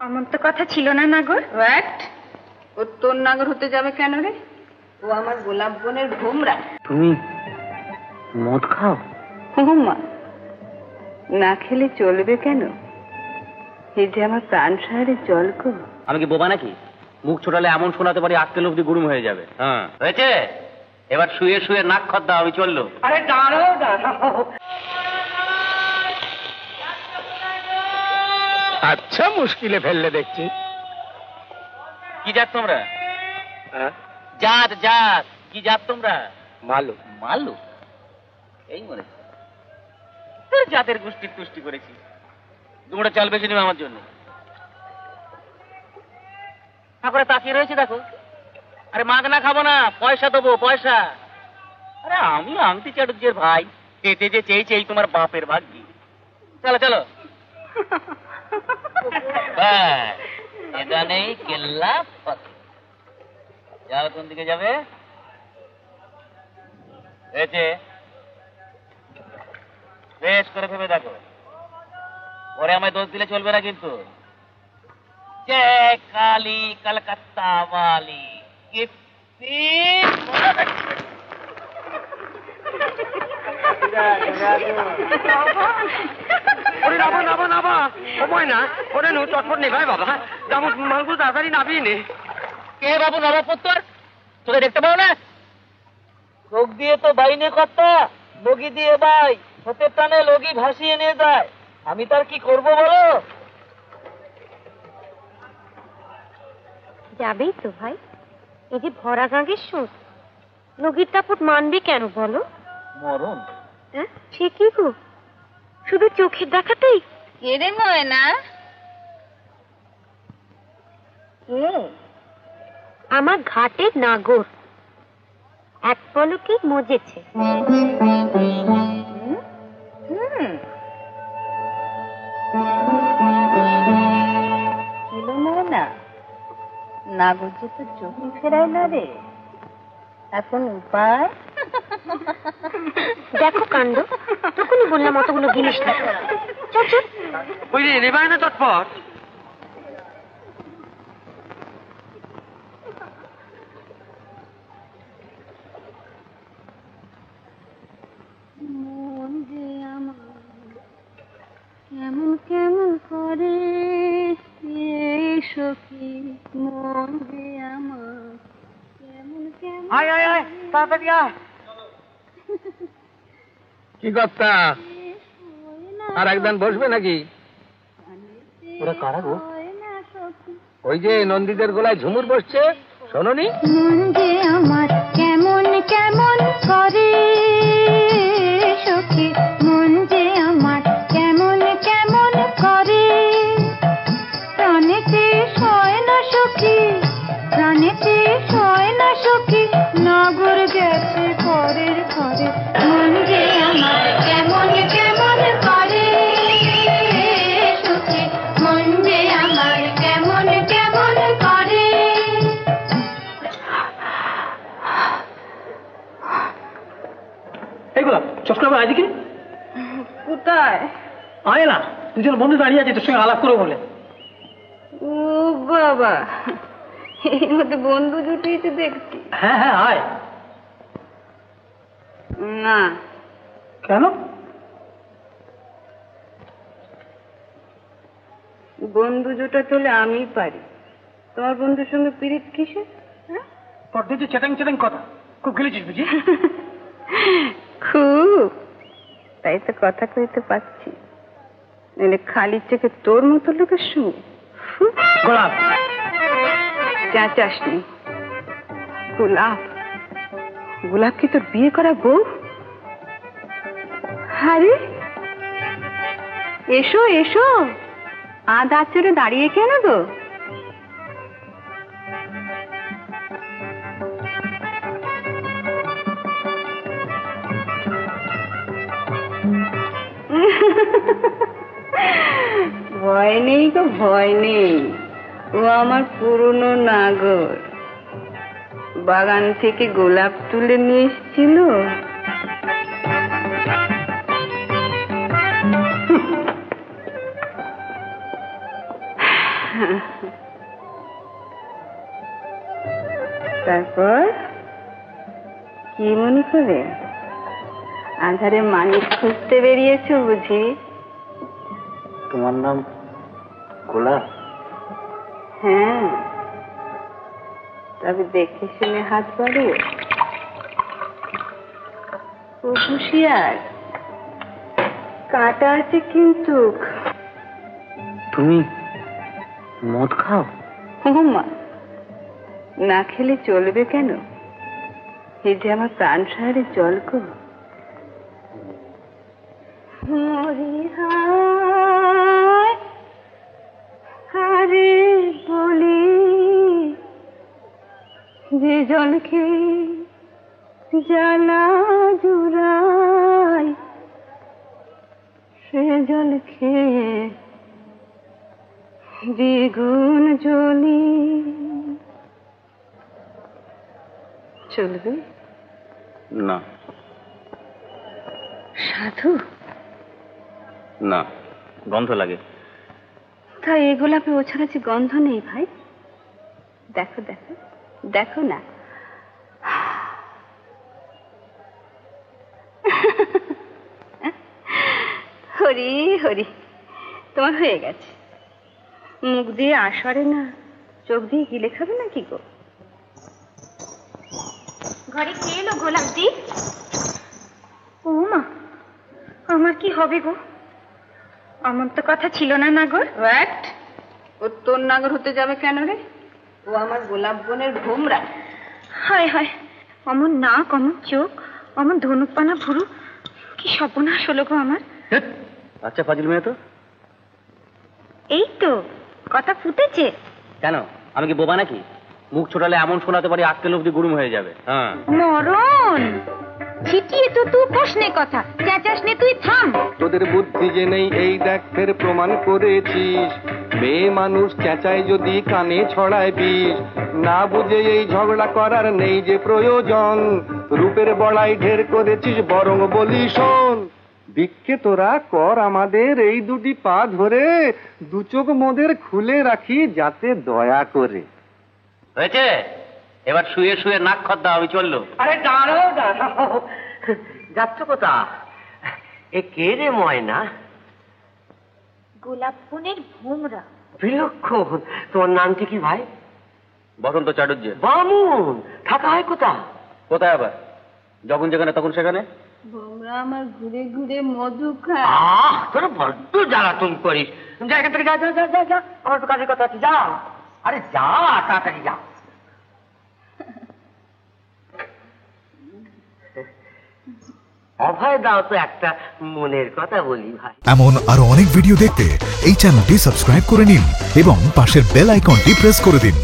আমার তো কথা ছিল না নাগর। হোয়াট? ও তোর নাগর হতে যাবে কেন রে? ও আমার গোলাপ বনের ভোমরা। তুমি মদ খাও? মা, না খেলে চলবে কেন? এই যে আমার প্রাণ সাহারে জল গো। আমি কি বোবা নাকি? মুখ ছোটালে এমন শোনাতে পারি আজকের অব্দি গুরুম হয়ে যাবে। হ্যাঁ হয়েছে, এবার শুয়ে শুয়ে নাক খত দাও, আমি চললো। আরে দাঁড়াও দাঁড়াও। আচ্ছা, মুশকিলে ফেললে দেখছি। কি জাত তোমরা? জাত জাত কি জাত তোমরা? মালু। মালু? এই মনে জাতের গোষ্ঠী তুষ্টি করেছি। তোমরা চাল বেশি নেবে আমার জন্য। ঠাকুরে তাকিয়ে রয়েছে দেখো। আরে মাগনা খাবো না, পয়সা দেবো, পয়সা। আরে আমি আংটি চাটুর্যের ভাই, পেতে যে চেয়েছে এই তোমার বাপের ভাগ্যি। চলো চলো। এটা নেই কেল্লা পাখি। যাও, কোন দিকে যাবে? বেশ করে ভেবে দেখো, পরে আমায় দোষ দিলে চলবে না কিন্তু। জয় কালী কলকাতা वाली সময় না, ওরে নো চটপট নে ভাই বাবা, যেমন মালগু তাড়াতাড়ি নাবিয়ে নে। কে বাবু নবাবপুত্তর? তোকে দেখতে পাও না? চোখ দিয়ে তো বাইনে কথা, লগি দিয়ে বাই, হাতের টানে লগি ভাসিয়ে নিয়ে যায়। আমি তার কি করব বলো? যাবেই তো ভাই, এই যে ভরা গাঙের সুর, নগির দাপট মানবে কেন বলো? মরণ। হ্যাঁ, সে কি গো, শুধু চোখের দেখাতেই? কেড়ে নয় না আমার ঘাটের নাগর এক পলকে মজেছে। ছিল না, নাগর যে তো চোখে ফেরায় না রে। এখন উপায় দেখো কাণ্ড, তখনই বললাম অতগুলো জিনিস না। চল চল, বুঝলি নেবায় না চটপট। কেমন কেমন করে সখী মন যে আমার, কেমন কেমন। আয় আয় আয়, তাড়াতাড়ি আয়। কি কথা, আর একদিন বসবে নাকি? ওরা কারা গো? ওই যে নন্দীদের গলায় ঝুমুর বসছে, শোনোনি? মন যে আমার কেমন কেমন করে সখী, মন যে আমার কেমন কেমন করে, প্রাণেতে সয় না সখী, প্রাণেতে সয় না সখী, নাগর গেছে পরের ঘরে। মন যে আমার কেমন কেমন করে সখী, মন যে আমার কেমন কেমন করে। এইগুলা চশমা আজকে কোথায়? আয় না, দুজন বন্ধু দাঁড়িয়ে আছে, তোর সঙ্গে আলাপ করবো বলে। ও বাবা, এই মধ্যে বন্ধু জুটিয়েছে দেখছি। হ্যাঁ হ্যাঁ আয়। না, কেন? বন্ধু জোটা চলে আমি পারি, তোমার বন্ধুর সঙ্গে পিরিত কিসের? তোর দিয়েছে চেটাং চেটাং কথা, খুব খেলেছিস বুঝি? খুব, তাই তো কথা কইতে পারছি, নইলে খালি চোখে তোর মতো লোকের সঙ্গে গোলাপ চেঁচাস নি। গোলাপ, গোলাপ কি তোর বিয়ে করা বউ? আরে এসো এসো, আধ আচরে দাঁড়িয়ে কেন গো? ভয় নেই গো, ভয় নেই। ও আমার পুরনো নাগর, বাগান থেকে গোলাপ তুলে নিয়ে এসেছিল। তারপর কি মনে করে আধারে মানিক খুঁজতে বেরিয়েছো বুঝি? তোমার নাম গোলাপ? হ্যাঁ, তবে দেখে শুনে হাত বাড়িয়ে। ও হুঁশিয়ার, কাঁটা আছে কিন্তু। তুমি মদ খাও? মা, না খেলে চলবে কেন? এই যে আমার প্রাণ সাহারে জল গো। আরে বলি যে জল খেয়ে জ্বালা জুড়াই, সে জল খেয়ে দ্বিগুণ জ্বলি। চলবে না। সাধু? না, গন্ধ লাগে। তা এই গোলাপে ও ছাড়া যে গন্ধ নেই ভাই। দেখো দেখো দেখো না। হরি হরি, তোমার হয়ে গেছে। মুখ দিয়ে আসরে না, চোখ দিয়ে গিলে খাবে না কি গো? ঘরে কে এলো গোলাপ দি? ও মা, আমার কি হবে গো? আমার তো কথা ছিল না নাগর। ও তোর নাগর হতে যাবে কেন রে? ও আমার গোলাপ বনের ভোমরা। হায় হায়, অমন নাক, অমন চোখ, অমন ধনুক পানা ভুরু, কি সর্বনাশ হলো গো আমার। আচ্ছা ফাজিল মেয়ে তো। এই তো কথা ফুটেছে। কেন, আমি কি বোবা নাকি? মুখ ছোটালে এমন শোনাতে পারি আজকের অব্দি গুরুম হয়ে যাবে। হ্যাঁ, মরণ ছিটিয়ে তো তুই প্রশ্নে কথা চেঁচাস নে, তুই থাম। তোদের বুদ্ধি যে নেই এই দেখ ফের প্রমাণ করেছিস। মেয়ে মানুষ চেঁচায় যদি কানে ছড়ায় বিষ। না বুঝে এই ঝগড়া করার নেই যে প্রয়োজন। রূপের বড়াই ঢের করেছিস, বরং বলি শোন। ভিক্ষে তোরা কর আমাদের এই দুটি পা ধরে, দু চোখ মোদের খুলে রাখি যাতে দয়া করে। হয়েছে? এবার শুয়ে শুয়ে নাক খদ্দা, আমি চললো। আরে দাঁড়াও দাঁড়াও, যাচ্ছ কোথা? এ কে রে ময়না? গোলাপ বনের ভোমরা। বিলক্ষণ, তোমার নামটি কি ভাই? বসন্ত চাটুর্য। বামুন, থাকা হয় কোথা? কোথায় আবার? যখন যেখানে তখন সেখানে। ভোমরা আমার ঘুরে ঘুরে মধু খায়। তোরা বড্ড জ্বালাতন করিস। যা এখান থেকে, যা যা যা যা যা, আমার তো কাজের কথা আছে, যা। আরে যা, তাড়াতাড়ি যা। অভয় দাও তো, একটা মনের কথা বলি ভাই। এমন আরো অনেক ভিডিও দেখতে এই চ্যানেলটি সাবস্ক্রাইব করে নিন এবং পাশের বেল আইকনটি প্রেস করে দিন।